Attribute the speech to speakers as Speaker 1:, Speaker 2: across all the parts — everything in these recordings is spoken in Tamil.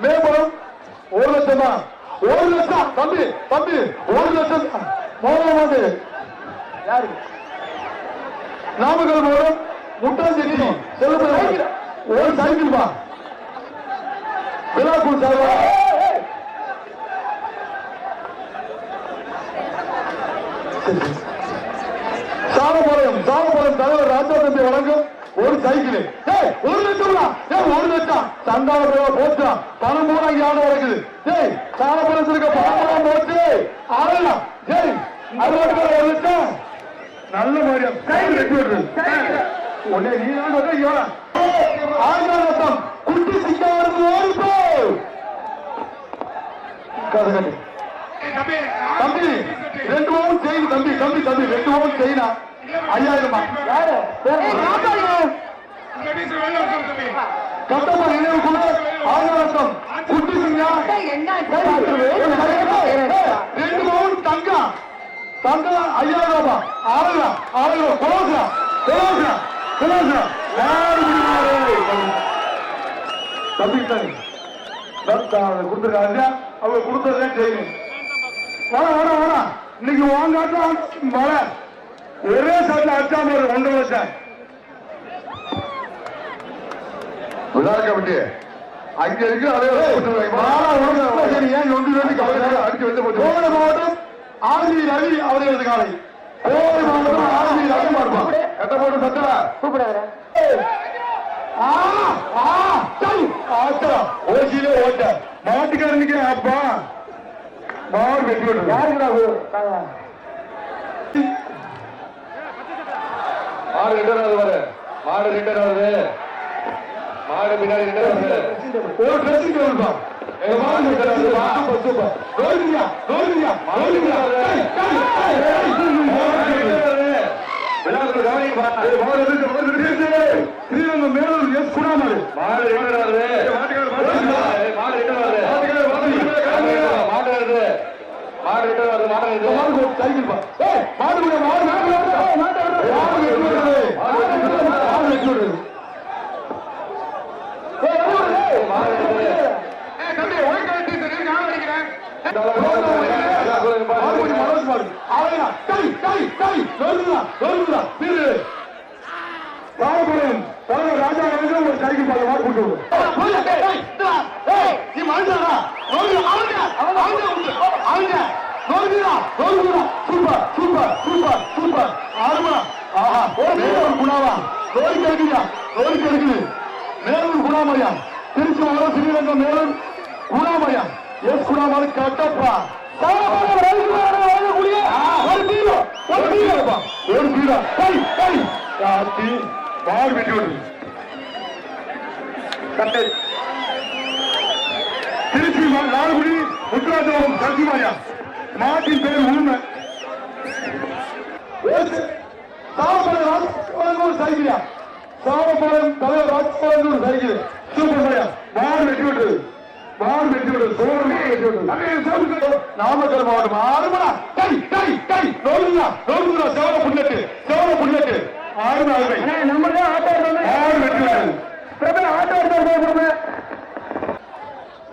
Speaker 1: மேம்படும் 1 லட்சம் தான். 1 லட்சம் தம்பி தம்பி 1 லட்சம் மூலமாண்டு யாரு நாமக்கல் மூலம் முட்டாஞ்செட்டி செல்லுபடி ஒரு சைக்கிள் பா விழாக்குள் சார்பா சாலபாளையம் தலைவர் ராஜா தம்பி வழங்கும் ஒரு சைக்கிள் 1 லட்சம் 1 லட்சம் சந்தான போச்சா பணம் போல யானை வழங்குது. சாலபாளையத்திற்கு பணம் போச்சு ஆகலாம். அது 1 லட்சம் நல்ல மாதிரியா சைக்கிள் உடனே நீ தான் 6 லட்சம் குட்டி சிங்காவது ஓடிப்போ தம்பி 2 பவுன் செயின் தம்பி தம்பி தம்பி 2 பவுன் செயினா 5000 கட்டப்ப நினைவுக்குள்ள 6 லட்சம் குட்டி சிங்கா 2 பவுன் தங்கம் தங்கம் 5000 ரூபாய் ஆளுங்க கொலோசா தம்பி தம்பி கொடுத்துருக்காங்க அவங்க கொடுத்ததான் செய்யணும். வேணா இன்னைக்கு வாங்காட்டம் வர ஒரே சாட்டில் அச்சாம 1 லட்சம் விழா கமிட்டி அங்க இருக்கு. அதே ஏன் அடிச்சு வந்து கோவை மாவட்டம் ஆர்மி ரவி அவர்களது காலை கோவை மாவட்டம் ஆர்மி ரவி பார்ப்பான் கட்ட போட்டு சத்தல கூப்பிடாரு ஓசியிலே ஓட்ட மாட்டுக்காரனுக்கு அப்பா மாடு வெட்டி விட்டு யாருக்குடா மாடு ரிட்டர் ஆகுது வர மாடு ரிட்டர் ஆகுது மாடு பின்னாடி ரிட்டர் ஆகுது ஒரு ட்ரெஸ்ஸிங் வருப்பா எங்க மாடு ரிட்டர் ஆகுது சூப்பர் ரோலியா விழாக்குள்ள கவனிங்க பாருங்க மாடு ரிட்டர் ஸ்ரீரங்கம் மேலூர் எஸ் குணாமலை மாடு ரிட்டர் ஆகுது மாடு ரிட்டர் ஆகுது மாடு வருது மாடு ரிட்டர் ஆகுது மாடு சைக்கிள் பா மாடு ராஜா ஒரு சைக்கிள் பால் மாடு கூட்டு சூப்பர் சூப்பர் சூப்பர் சூப்பர் ஆறுமா ஆஹா குணாவா நோய் கிடைக்குது மேலூர் குணாமரியா திருச்சி மாவட்டம் ஸ்ரீரங்கம் மேலூர் குணாமரியா எஸ் குணாமரி கட்டப்பா மாடு வெட்டி விடு திருச்சி லால்குடி முத்துராஜபுரம் சசிமாரியா மாட்டின் பேர் உண்மை சைக்கிளியா சாவபாளையம் தலைவர் ராஜபாளையம் சைக்கிள் சூப்பர் மாரியா மாடு வெட்டி விட்டு நாமக்கல் மாவட்டம் ஆறுமணா சேவல புல்லட்டு ஆறுமணி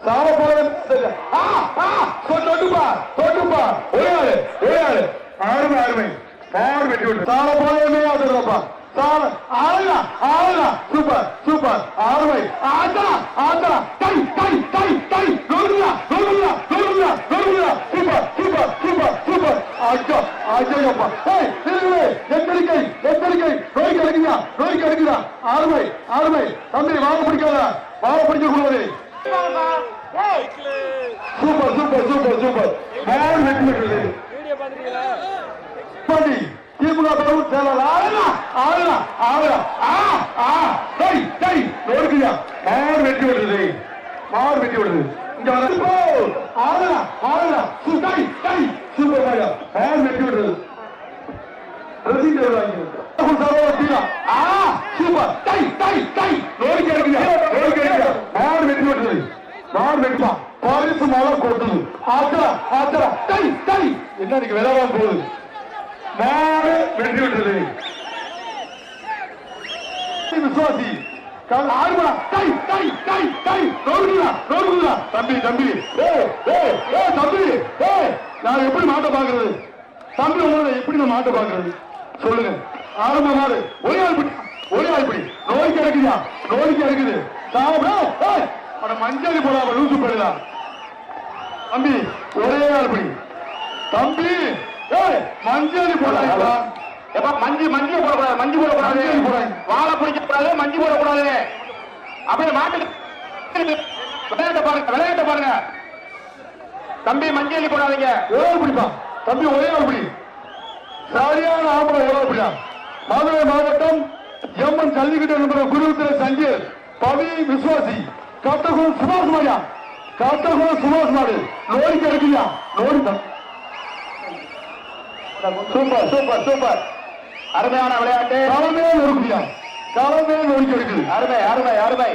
Speaker 1: சாவபாளையம் தொட்டுப்பா ஒரே ஆளு ஆறுமை மாடு வெட்டி விட்டு சாவபாளையமே ஆடுறப்பா சூப்பர் சூப்பர் ஆறுமை சூப்பர் சூப்பர் சூப்பர் சூப்பர் அஜயப்பா எச்சரிக்கை நோய் கிடைக்குதா ஆறுமை தம்பி வாங்க பிடிக்க கூடாது சூப்பர் மாடு வெட்டி விட்டு திமுக செயலர் மாடு வெட்டி விடுறது இங்க சூப்பர் மாரியா மாடு வெட்டி விடுறது மாடு வெட்டி விடுறது மாடு வெட்டுமா பரிசு மழை கொட்டுது என்ன இன்னைக்கு விளையாட போகுது மாடு வெட்டி விட்டது விசுவாசி ஆறுமணா தம்பி தம்பி தம்பி நான் எப்படி மாட்ட பாக்குறது தம்பி உங்களை எப்படி நான் மாட்ட பாக்குறது சொல்லுங்க ஆரம்ப மாடு ஒரே ஆள் பிடி நோய்க்கு இருக்குதா நோய்க்கு இருக்குது சாப்பிட மஞ்சள் போடாம லூசு போயிடா தம்பி ஒரே ஆள் பிடி தம்பி மஞ்சள் போடாதா மஞ்சள் போடக்கூடாது மஞ்சள் போடக்கூடாது வாழை பிடிக்க கூடாது மஞ்சள் போடக்கூடாது அப்படியே மாட்டு விளையாட்ட பாருங்க தம்பி மஞ்சள் போடாதீங்க ஒரே பிடிப்பா தம்பி ஒரே ஆள் பிடி சரியான ஆம்பளை ஒரே பிடியா மதுரை மாவட்டம் எம்மன் ஜல்லிக்கட்டு என்ற குருத்திர சங்கீர் பவி விசுவாசி கட்டகுளம் சுபாஷ் மாடியா கட்டகுளம் சுபாஷ் மாடு நோய்க்கு எடுக்கியா நோடி சூப்பர் சூப்பர் சூப்பர் அருமையான விளையாட்டு களமே நொறுக்கியா களமே நோய்க்கு எடுக்குது அருமை அருமை அருமை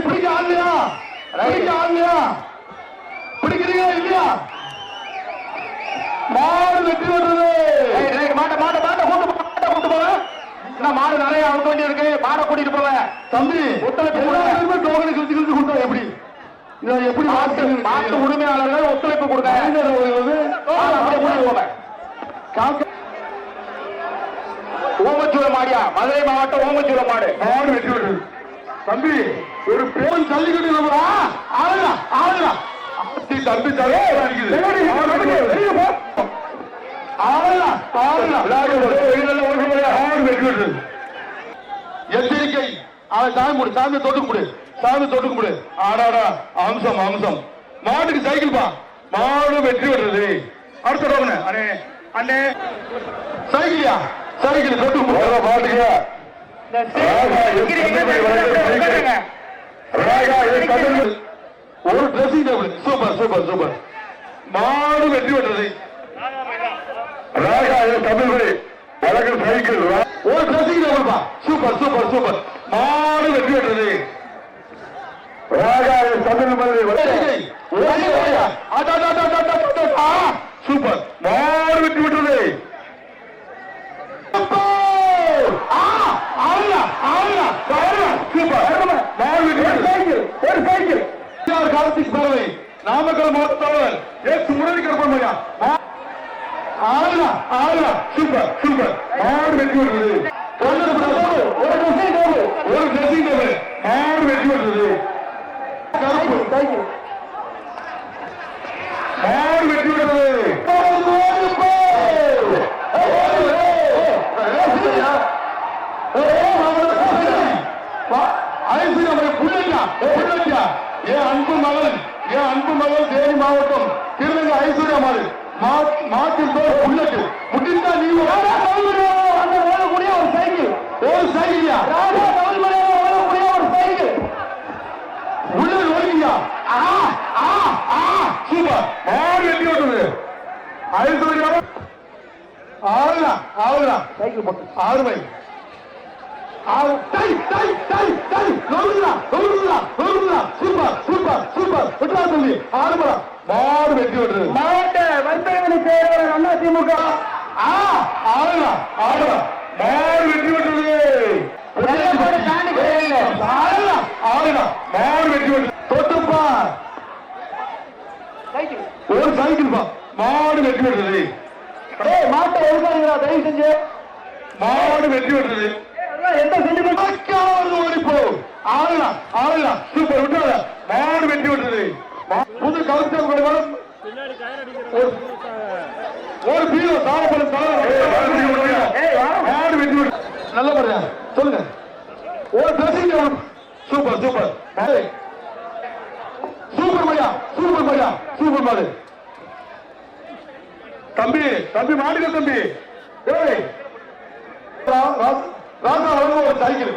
Speaker 1: பிடிக்க ஆடலையா பிடிக்க ஆடலையா பிடிக்கிறீங்களா இல்லையா மாடு வெற்றி பெற்றது மாட்ட மாட்ட மாட்ட கூட்டு போங்க மாடு நிறைய அவுக்க வேண்டி இருக்கு மாடை கூட்டிட்டு போங்க தம்பி ஒத்துழைப்பு டோக்கனை கிழிச்சு கிழிச்சு கொடுத்தா எப்படி எப்படி மாட்டு உரிமையாளர்கள் ஒத்துழைப்பு கொடுங்க ஓமச்சூர மாடியா மதுரை மாவட்டம் ஓமச்சூர மாடு மாடு வெற்றி பெற்றது தம்பி ஒரு பேரும் ஜல்லிக்கட்டு ஆளுங்க ஆளுங்க தம்பி எச்சரிக்கை சாமி தொட்டுக்கு சாமி தொட்டுக்கு ஆடாடா அம்சம் அம்சம் மாட்டுக்கு சைக்கிள் பா மாடு வெற்றி பெற்றது அடுத்த அண்ணே அண்ணே சைக்கிளியா சைக்கிள் தொட்டுக்கு மாட்டுக்கு ஒரு dressing table super super super மாடு வெற்றி பெற்றது தமிழ்மொழி வழக்கு சைக்கிள் ஒரு டிரெஸ்ஸிங் டேபிள் பா சூப்பர் சூப்பர் சூப்பர் மாடு வெற்றி பெற்றது தமிழ்மொழி சூப்பர் மாடு வெற்றி பெற்றது கார்த்திக் பேரவை நாமக்கல் மாவட்ட எஸ் முரளி கருப்பமையா சூப்பர் சூப்பர் மாடு வெற்றி பெற்றது ஒரு ட்ரெஸ்ஸிங் டேபிள் மாடு வெற்றி பெற்றது மாடு வெற்றி பெற்றது அன்பு மகள் தேனி மாவட்டம் திருநங்கை ஐஸ்வர்யா மாடு மாட்டின் பேர் புல்லட்டு முடிந்தா நீ ஓடக்கூடிய ஒரு சைக்கிள் ஒரு சைக்கிளியா ஒரு சைக்கிள் உள்ள ஓடியா சூப்பர் மாடு வெட்டி விட்டது ஐஸ்வர்யா ஆளுதான் சைக்கிள் போட்டு ஆறுமை சூப்பர் சூப்பர் சூப்பர் சொல்லி ஆறுபடா மாடு வெற்றி விட்டுறது மாவட்ட வர்த்தகனை செயலாளர் அண்ணா திமுக ஆளுடா மாடு வெற்றி விட்டுறது ஆளுடா மாடு வெற்றி விட்டு தொட்டுப்பா ஒரு சைக்கிள் பா மாடு வெற்றி விட்டுறது மாட்டை எழுதாங்களா தயவு செஞ்சு மாடு வெற்றி விட்டுறது எந்த ஓடிப்போ ஆளுலாம் சூப்பர் விட்டாத மாடு வெற்றி விட்டுறது புது கவுன்சில் ஒரு பீரோ சாரப்படும் மாடு வெற்றி விட்டு நல்ல பாருங்க சொல்லுங்க ஒரு dressing super super super Maria super Maria super மாடு தம்பி தம்பி மாடுங்க தம்பி ராஜா ஒரு cycle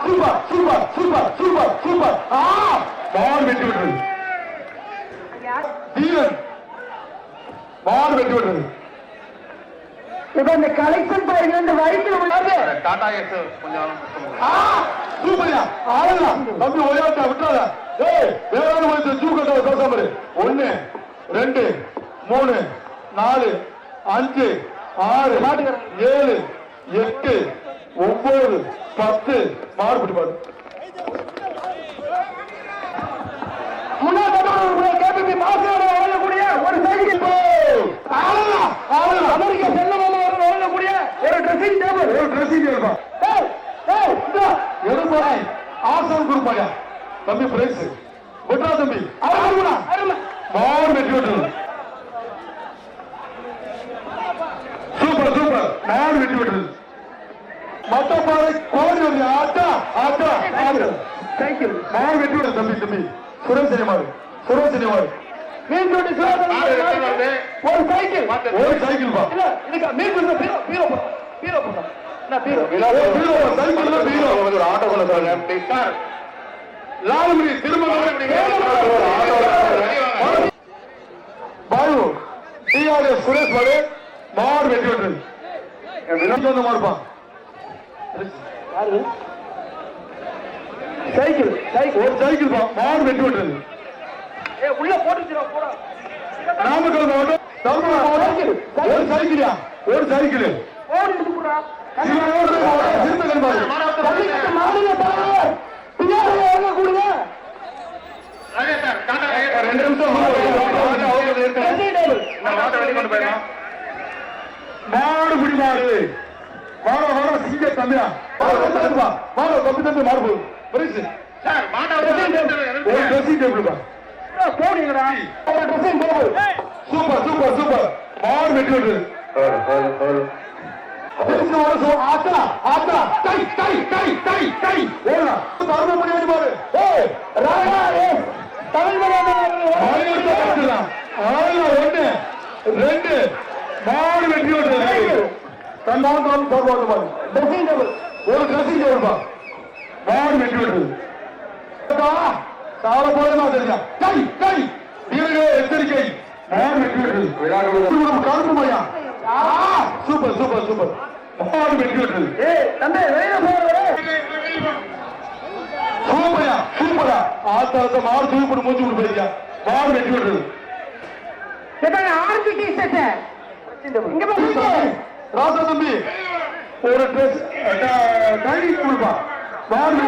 Speaker 1: super super super super super மாடு வெற்றி விட்டது தீரன் மாடு வெற்றி விட்டது இப்ப இந்த கலெக்ஷன் பாருங்க இந்த வயிற்று உள்ளது டாடா எஸ் கொஞ்சம் சூப்பர்யா ஆளலாம் தம்பி ஒளியாட்டா விட்டுறாத வேளாண் மொழி தூக்கத்தை பேசாம 1 2 3 4 5 6 7 8 9 10 மாறுபட்டு பாரு ட்ரெஸ்ஸிங் டேபிள் ஒரு ட்ரெஸ்ஸிங் டேபிள் எது போறேன் ஆசனம் கொடுப்பாங்க தம்பி பிரைஸ் விட்டா தம்பி மாடு வெற்றி விட்டு சூப்பர் சூப்பர் மாடு வெற்றி விட்டு மத்த பாறை கோடி வந்து ஆட்டா ஆட்டா சைக்கிள் மாடு வெற்றி விடு தம்பி தம்பி சுரேஷ் மாடு மீன் ஒரு சைக்கிள் பா சுரேஷ் மாடு மாடு வெற்றி விட்டு மாடுப்பா சைக்கிள் ஒரு சைக்கிள் பா மாடு வெற்றி விட்டுறது உள்ள போட்டு நாமக்கல் மாவட்டம் தர்மபுரி மாவட்டம் ஒரு சைக்கிளியா ஒரு சைக்கிள் மாடு குடி மாடு வாட வாட சிங்க தம்பியா தம்பி தம்பி மாடு போகுது பரிசு ஒரு ட்ரெஸ்ஸிங் டேபிள் போனீங்கடா சூப்பர் சூப்பர் சூப்பர் மாடு வெற்றி விட்டு ரெண்டு மாடு வெற்றி விட்டு ஒரு ட்ரெஸ்ஸிங் டேபிள் மாடு வெற்றி விட்டு சால போல தெரிஞ்சா கை கை எச்சரிக்கை கருப்பு மையா சூப்பர் சூப்பர் சூப்பர் மாடு வெற்றி விட்டு சூப்பரா சூப்பரா ஆத்தாத்த மாடு தூக்கி போட்டு மூச்சு விட்டு போயிருக்கா மாடு வெற்றி விட்டு ராசா தம்பி ஒரு ட்ரெஸ் டைனிங் கொடுப்பா மாடு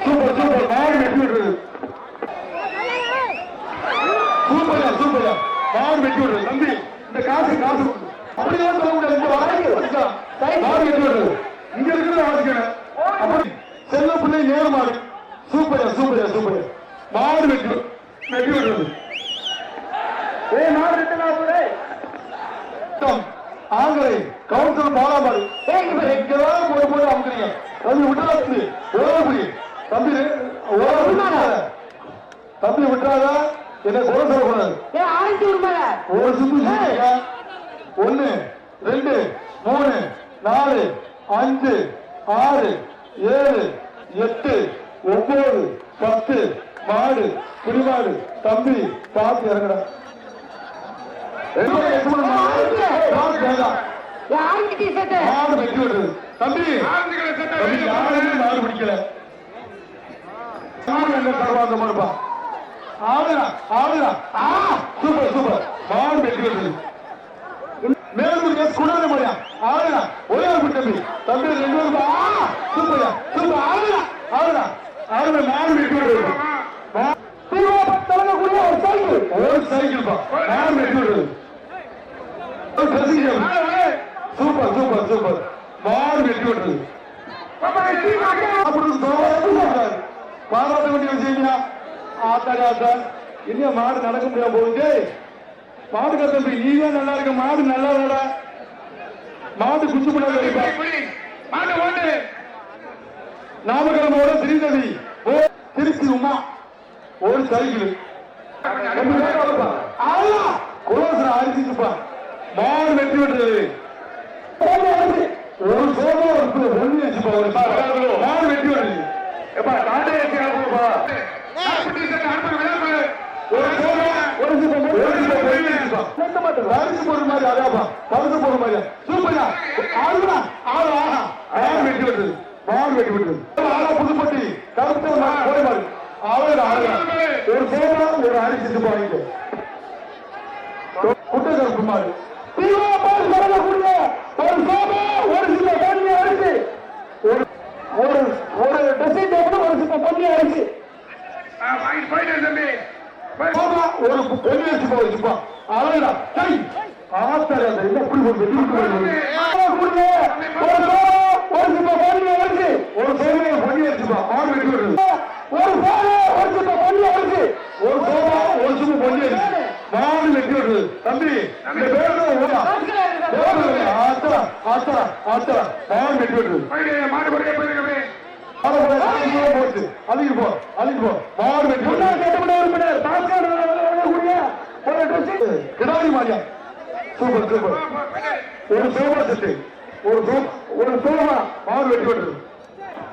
Speaker 1: சூப்பர் சூப்பர் மாடு வெற்றி விடுறது சூப்பரா சூப்பரா மாடு வெற்றி விடுறது தம்பி இந்த காசு அப்படிதான் சொல்ல முடியாது மாடு வெற்றி விடுறது இங்க இருக்கிறத வாசிக்கணும் அப்படி செல்ல பிள்ளை நேரு மாடு சூப்பரா சூப்பரா சூப்பரா மாடு வெற்றி விடுறது மாடு ஆங்கரை கவுன்சில் பாலாமாடு எங்கதான் போய் அமுக்குறீங்க தம்பி விட்டுறா தம்பி தம்பி விட்டுறாத என்ன குறை சொல்லக்கூடாது ஒரு சுத்து ஒன்னு 2 3 4 5 6 7 8 9 10 மாடு குடிமாடு தம்பி பார்த்து இறங்கடா மாடு வெட்டி விடுறது தம்பி யாருமே மாடு பிடிக்கல சர்வாங்க மறுப்பா ஆடுறா ஆடுறா சூப்பர் சூப்பர் மாடு வெட்டி விடுறது மேலும் குடல முடியா ஆடுறா ஒரே ஒரு தம்பி தம்பி 2 சூப்பர் சூப்பர் ஆடுறா ஆடுறா ஆடுற மாடு வெட்டி விடுறது ஒரு சைக்கிள் மாடு வெட்டி விடுறது சூப்பர் சூப்பர் சூப்பர் மாடு வெட்டி விட்டுறது பாராட்ட வேண்டிய விஷயம் ஆத்தா இன்னும் மாடு நடக்க முடியாம போகுது மாடு கத்தம்பி நீங்க நல்லா இருக்க மாடு நல்லா இல்லடா மாடு குச்சி நாமக்கல் மாவட்டம் ஸ்ரீதேவி திருச்சி உமா ஒரு சைக்கிள் குலோசன அரிசிப்பா மாடு வெட்டி விட்டுறது ஒரு சோபா ஒண்ணு வச்சுப்பா ஒரு மாடு வெட்டி விடுறது ஒரு சோபா பரிசு போற மாதிரி அதாப்பா பரிசு போற மாதிரி சூப்பரா ஆடுறா ஆடு ஆஹா மாடு வெட்டி விட்டுறது மாடு வெட்டி விட்டுறது ஆளா புதுப்பட்டி கருத்து போய் மாதிரி ஆளுடா ஆளுடா ஒரு சோபா ஒரு அரிசி வாங்கிட்டு குட்டகருப்பு மாடு ஒரு சோபா ஒரு சில பொண்ணு அரிசி ஒரு ட்ரெஸ்ஸிங் டேபிள் ஒரு சில பொண்ணு அரிசி ஒரு பொண்ணு வச்சு போச்சுப்பா அழகா ஆத்தாடி அந்த என்ன எப்படி ஒரு வெற்றி ஒரு சோமையை பண்ணி வச்சுப்பா ஆறு வெட்டி விடுறது ஒரு சோமை ஒரு சும்மா பண்ணி வச்சு ஒரு சோமா ஒரு சும்மா பண்ணி வச்சு நாலு வெட்டி விடுறது தம்பி இந்த பேரு ஆத்தா ஆத்தா ஆத்தா நாலு வெட்டி விடுறது மாடு போயிருக்கு போச்சு அதுக்கு போ மாடு வெட்டி உறுப்பினர் கிடாரி மாரியா சூப்பர் சூப்பர் ஒரு சோமா செட்டு ஒரு சோமா மாடு வெட்டி விடுறது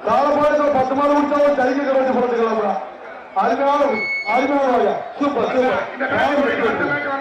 Speaker 1: காலப்பாடு 10 மாதம் முடிச்சாலும் சரிக்கு கிடைச்சு போறதுக்கலாம் அருமையான சூப்பர் சூப்பர்